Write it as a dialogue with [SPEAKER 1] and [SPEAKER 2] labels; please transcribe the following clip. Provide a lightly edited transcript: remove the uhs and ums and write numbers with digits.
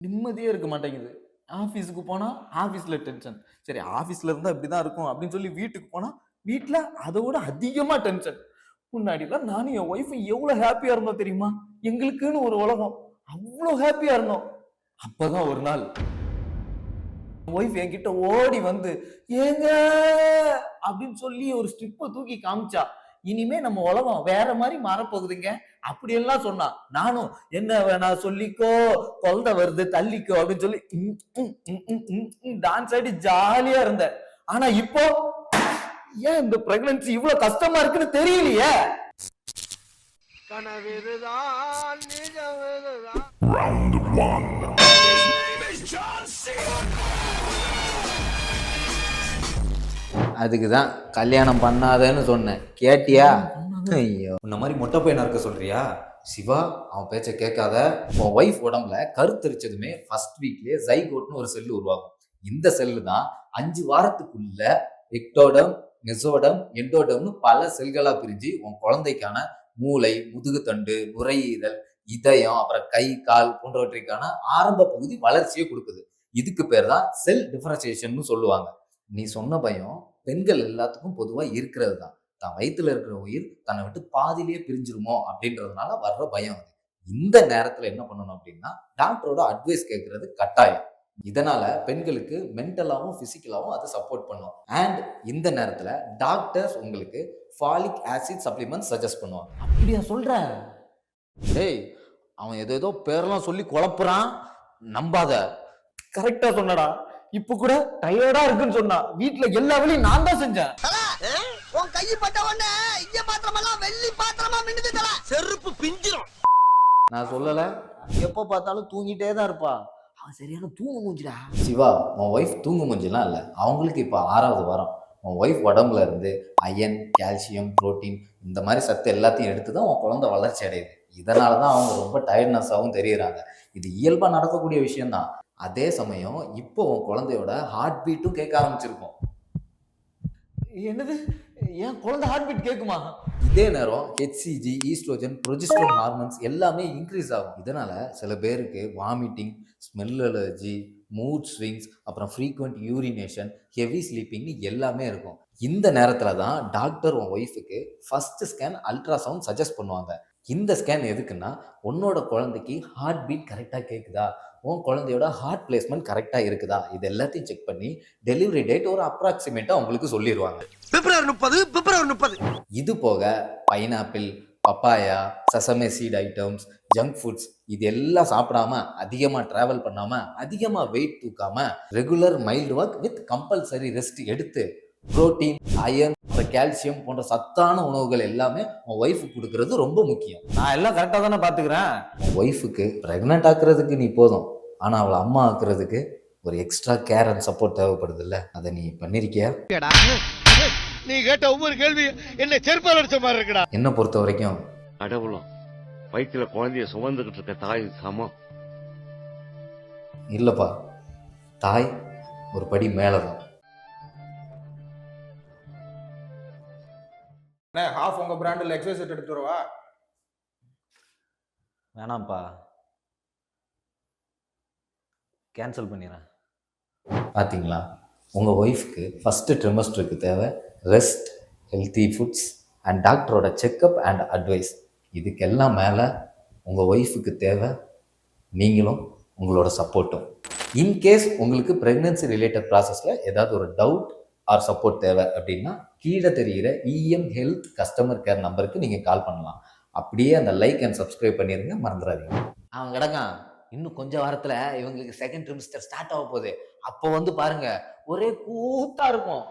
[SPEAKER 1] நிம்மதியே இருக்க மாட்டேங்குது. ஆஃபீஸுக்கு போனா, ஆஃபீஸ்ல டென்ஷன். சரி ஆஃபீஸ்ல இருந்தா இப்படிதான் இருக்கும் அப்படின்னு சொல்லி வீட்டுக்கு போனா, வீட்ல அதோட அதிகமா டென்ஷன். முன்னாடிலாம் நானும் என் ஒய்ஃபும் எவ்வளவு ஹேப்பியா இருந்தோம் தெரியுமா? எங்களுக்குன்னு ஒரு உலகம். அவ்ளோ ஹேப்பியா இருந்தோம். அப்பதான் ஒரு நாள் ஒய்ஃப் என்கிட்ட ஓடி வந்து, "ஏங்க" அப்படின்னு சொல்லி ஒரு ஸ்ட்ரிப்ப தூக்கி காமிச்சா. இனிமே நம்ம உலகம் வேற மாரி மாறப்போகுதுங்க. அப்படியெல்லாம் சொன்னா. நானும் என்ன வேணா சொல்லிக்கோ, குழந்தை வருது தள்ளிக்கோ அப்படின்னு சொல்லி டான்ஸ் ஆடி ஜாலியா இருந்தேன். ஆனா இப்போ ஏன் இந்த பிரெக்னன்சி இவ்வளவு கஷ்டமா இருக்குன்னு தெரியலையே. கனவிதுதான் நிஜமிதுதான். Round 1.
[SPEAKER 2] அதுக்குதான் கல்யாணம் பண்ணாதேன்னு சொன்னேன். கேட்டியா? ஐயோ, இந்த மாதிரி மொட்டை பையனா இருக்க சொல்றியா? சிவா, அவன் பேச்ச கேட்காத. உன் ஒய்ஃப் உடம்புல கருத்தரிச்சதுமே ஃபர்ஸ்ட் வீக்லயே ஜைகோட்னு ஒரு செல் உருவாகும். இந்த செல்லு தான் 5 வாரத்துக்குள்ள எக்டோடம், மெசோடம், எண்டோடம்னு பல செல்களா பிரிஞ்சு உன் குழந்தைக்கான மூளை, முதுகுத்தண்டு, நுரையீரல், இதயம், அப்புறம் கை, கால் போன்றவற்றிற்கான ஆரம்ப பகுதி வளர்ச்சியை கொடுக்குது. இதுக்கு பேர் தான் செல் டிஃபரன்சியேஷன் சொல்லுவாங்க. நீ சொன்ன பயம் பெண்கள் எல்லாத்துக்கும் பொதுவா இருக்கிறது தான். தான் வயிற்றுல இருக்கிற உயிர் தன்னை விட்டு பாதியிலேயே பிரிஞ்சிருமோ அப்படின்றதுனால வர்ற பயம் அது. இந்த நேரத்துல என்ன பண்ணணும் அப்படின்னா, டாக்டரோட அட்வைஸ் கேட்கறது கட்டாயம். இதனால பெண்களுக்கு மென்டலாவும் பிசிக்கலாவும் அது சப்போர்ட் பண்ணும். அண்ட் இந்த நேரத்துல டாக்டர்ஸ் உங்களுக்கு ஃபாலிக் ஆசிட் சப்ளிமெண்ட் சஜஸ்ட் பண்ணுவாங்க.
[SPEAKER 1] அப்படியா சொல்ற?
[SPEAKER 2] டேய், அவன் ஏதோ பேரெல்லாம் சொல்லி குழப்புறான், நம்பாத.
[SPEAKER 1] கரெக்டா சொன்னடா. இப்ப கூட டயர்டா இருக்குன்னு சொன்னா, வீட்டுல எல்லா வேலையும் நான் தான் செஞ்சேன்.
[SPEAKER 3] உன் கை பட்ட உடனே இங்க பாத்திரமெல்லாம் வெள்ளி பாத்திரமா மின்னுது தல. செருப்பு பிஞ்சிரும்.
[SPEAKER 2] நான் சொல்லல,
[SPEAKER 1] எப்ப பார்த்தாலும் தூங்கிட்டே தான் இருப்பா. அவன் சரியான தூங்கு மூஞ்சிடா.
[SPEAKER 2] சிவா, உன் ஒய்ஃப் தூங்கு மூஞ்சிலாம் இல்லை. அவங்களுக்கு இப்போ 6வது வாரம். உன் ஒய்ஃப் உடம்புல இருந்து அயன், கால்சியம், புரோட்டீன் இந்த மாதிரி சத்து எல்லாத்தையும் எடுத்து தான் உன் குழந்தை வளர்ச்சி அடையுது. இதனால தான் அவங்க ரொம்ப டயர்ட்னஸாகவும் தெரியுறாங்க. இது இயல்பாக நடக்கக்கூடிய விஷயம்தான். அதே சமயம் இப்போ உன் குழந்தையோட ஹார்ட் பீட்டும் கேட்க ஆரம்பிச்சிருக்கும்.
[SPEAKER 1] என்னது? என் குழந்தை ஹார்ட் பீட் கேட்குமா?
[SPEAKER 2] இதே நேரம் ஹெச்சிஜி, ஈஸ்ட்ரோஜன், ப்ரொஜெஸ்டரோன் ஹார்மோன்ஸ் எல்லாமே இன்க்ரீஸ் ஆகும். இதனால சில பேருக்கு vomiting, smell allergy, mood swings, அப்புறம் ஃப்ரீக்வெண்ட் யூரினேஷன், ஹெவி ஸ்லீப்பிங்னு எல்லாமே இருக்கும். இந்த நேரத்தில் தான் டாக்டர் உன் ஒய்ஃபுக்கு ஃபர்ஸ்ட் ஸ்கேன் அல்ட்ராசவுண்ட் சஜஸ்ட் பண்ணுவாங்க. இந்த ஸ்கேன் எதுக்குன்னா, உன்னோட குழந்தைக்கு ஹார்ட் பீட் கரெக்டாக கேட்குதா, உன் குழந்தையோட ஹார்ட் பிளேஸ்மெண்ட் கரெக்டாக இருக்குதா, இது எல்லாத்தையும் செக் பண்ணி டெலிவரி டேட் ஒரு அப்ராக்சிமேட்டாக உங்களுக்கு சொல்லிடுவாங்க.
[SPEAKER 3] பிப்ரவரி 30.
[SPEAKER 2] இது போக pineapple, papaya, sesame seed items, junk foods இது எல்லாம் சாப்பிடாம, அதிகமாக ட்ராவல் பண்ணாமல், அதிகமாக வெயிட் தூக்காம, regular mild work with compulsory rest எடுத்து புரோட்டீன், அயன், கால்சியம் போன்ற சத்தான உணவுகள் எல்லாமே உன் ஒய்ஃபுக்கு கொடுக்கறது ரொம்ப முக்கியம்.
[SPEAKER 1] நான் எல்லாம் கரெக்டா தானே பாத்துக்கிறேன்.
[SPEAKER 2] உன் ஒய்ஃபுக்கு பிரெக்னென்ட் ஆக்குறதுக்கு நீ போதும், ஆனா அவளை அம்மா ஆக்குறதுக்கு ஒரு எக்ஸ்ட்ரா கேர் அண்ட் சப்போர்ட் தேவைப்படுது இல்ல? அதை நீ பண்ணிருக்கியா?
[SPEAKER 3] நீ கேட்ட ஒவ்வொரு கேள்வி என்ன செருப்பால் அடிச்ச மாதிரி இருக்குடா.
[SPEAKER 2] என்ன பொறுத்த வரைக்கும்
[SPEAKER 4] கடவுளும் வயிற்றுல குழந்தைய சுமந்துகிட்டு இருக்க தாய் சமம்
[SPEAKER 2] இல்லப்பா, தாய் ஒரு படி மேலதான்.
[SPEAKER 5] ஹாஃப் உங்க பிராண்டில் எக்ஸசைஸ் செட் எடுத்து வரவா?
[SPEAKER 1] வேணாம்ப்பா, கேன்சல் பண்ணிடுறேன்.
[SPEAKER 2] பார்த்தீங்களா, உங்கள் ஒய்ஃப்க்கு ஃபஸ்ட்டு ட்ரிமஸ்டருக்கு தேவை ரெஸ்ட், ஹெல்த்தி ஃபுட்ஸ் அண்ட் டாக்டரோட செக்கப் அண்ட் அட்வைஸ். இதுக்கெல்லாம் மேலே உங்கள் ஒய்ஃபுக்கு தேவை நீங்களும் உங்களோட சப்போர்ட்டும். இன்கேஸ் உங்களுக்கு ப்ரெக்னென்சி ரிலேட்டட் ப்ராசஸில் ஏதாவது ஒரு டவுட் ஆர் சப்போர்ட் தேவை அப்படின்னா, கீழே தெரிகிற இஎம் ஹெல்த் கஸ்டமர் கேர் நம்பருக்கு நீங்கள் கால் பண்ணலாம். அப்படியே அந்த லைக் அண்ட் சப்ஸ்கிரைப் பண்ணிடுங்க, மறந்துடாதீங்க.
[SPEAKER 1] அவன் கிடக்கான். இன்னும் கொஞ்ச வாரத்துல இவங்களுக்கு செகண்ட் ட்ரிமிஸ்டர் ஸ்டார்ட் ஆக போகுது. அப்போ வந்து பாருங்க, ஒரே கூத்தா இருக்கும்.